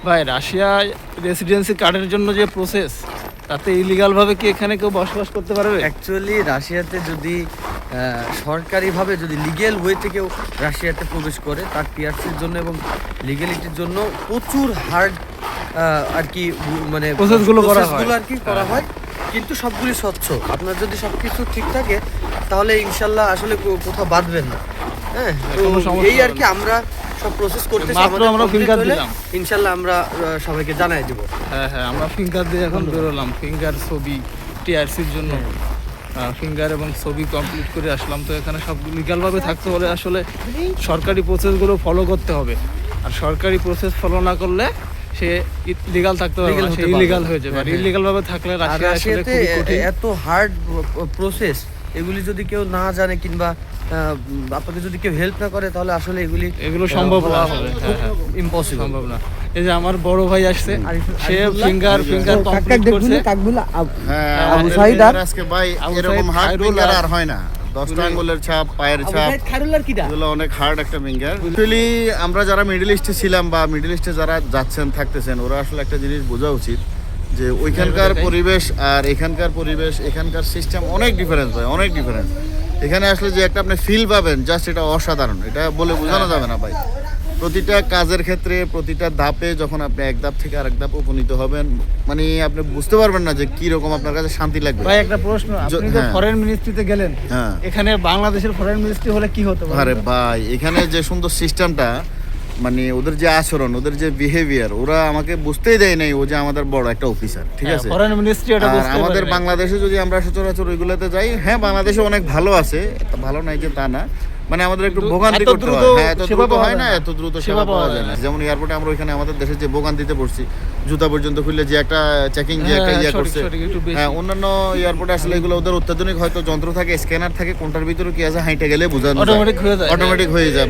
ভাই রাশিয়ায় রেসিডেন্সি কার্ডের জন্য যে প্রসেস, তাতে ইলিগালভাবে কি এখানে কেউ বসবাস করতে পারবে? অ্যাকচুয়ালি রাশিয়াতে যদি সরকারিভাবে যদি লিগ্যাল ওয়েতে কেউ রাশিয়াতে প্রবেশ করে, তার টিআরসির জন্য এবং লিগ্যালিটির জন্য প্রচুর হার্ড আর কি মানে প্রসেসগুলো করা হয় আর কি করা হয়, কিন্তু সবগুলি স্বচ্ছ। আপনার যদি সব কিছু ঠিক থাকে তাহলে ইনশাল্লাহ আসলে কোথাও বাঁধবেন না। হ্যাঁ, তো কোনো সমস্যা এই আর কি আমরা সব প্রসেস করতেছি। মাত্র আমরা ফিঙ্গার দিলাম, ইনশাল্লাহ আমরা সবাইকে জানাই দেব। হ্যাঁ আমরা ফিঙ্গার দিয়ে এখন বেরোলাম, ফিঙ্গার ছবি টিআরসির জন্য ফিঙ্গার এবং ছবি কমপ্লিট করে আসলাম। তো এখানে সব লিগালভাবে থাকতে হলে আসলে সরকারি প্রসেসগুলো ফলো করতে হবে, আর সরকারি প্রসেস ফলো না করলে সে লিগাল থাকতে পারবে না, সে ইলিগাল হয়ে যাবে। আর ইলিগাল ভাবে থাকলে রাশিয়াতে এত হার্ড প্রসেস, এগুলি যদি কেউ না জানে কিংবা আপনাকে যদি কেউ হেল্প না করে, তাহলে আসলে এগুলো সম্ভব না, ইম্পসিবল, সম্ভব না। এই যে আমার বড় ভাই আসছে, সে ফিঙ্গার কমপ্লিট করছে। আবু সাইদ আজকে ভাই এরকম হার্ড ফিঙ্গার আর হয় না। 10টা আঙ্গুলের ছাপ, পায়ের ছাপ, এগুলো অনেক হার্ড একটা ফিঙ্গার। অ্যাকচুয়ালি আমরা যারা মিডল ইস্টে ছিলাম বা মিডল ইস্টে যারা যাচ্ছেন থাকতেছেন, ওরা আসলে একটা জিনিস বোঝা উচিত যে ওইখানকার পরিবেশ আর এখানকার পরিবেশ, এখানকার সিস্টেম অনেক ডিফারেন্স ভাই, অনেক ডিফারেন্স। এখানে আসলে যে একটা আপনি ফিল পাবেন, জাস্ট এটা অসাধারণ, এটা বলে বোঝানো যাবে না ভাই। প্রতিটা কাজের ক্ষেত্রে, প্রতিটা ধাপে যখন আপনি এক ধাপ থেকে আরেক ধাপ উপনীত হবেন, মানে আপনি বুঝতে পারবেন না যে কি রকম আপনার কাছে শান্তি লাগবে। ভাই একটা প্রশ্ন, আপনি তো ফরেন মিনিস্ট্রিতে গেলেন, এখানে বাংলাদেশের ফরেন মিনিস্ট্রি হলে কি হতে পারে? আরে ভাই, এখানে যে সুন্দর সিস্টেমটা, মানে ওদের যে আচরণ, ওদের যে বিহেভিয়ার, ওরা আমাকে বুঝতেই দেয় নাই ও যে আমাদের বড় একটা অফিসার, ঠিক আছে? ফরেন মিনিস্ট্রি এটা বুঝতে পারে। আমাদের বাংলাদেশে যদি আমরা সচরাচর ওইগুলোতে যাই, হ্যাঁ বাংলাদেশে অনেক ভালো আছে, ভালো নাই যে তা না, মানে আমাদের একটু ভোগান্তি করতে হয়। হ্যাঁ, এত দ্রুত হয় না, এত দ্রুত সেবা পাওয়া যায় না। যেমন এয়ারপোর্টে আমরা ওইখানে আমাদের দেশে যে ভোগান্তিতে পড়ছি, জুতা পর্যন্ত খুললে যে একটা চেকিং, যে একটা ইয়ে করছে। হ্যাঁ, অন্যান্য এয়ারপোর্টে আসলে এগুলো ওদের অত্যাধুনিক হয়তো যন্ত্র থাকে, স্ক্যানার থাকে, কোনটার ভিতরে কি আছে হাইটে গেলে বোঝা যায়, অটোমেটিক হয়ে যায়।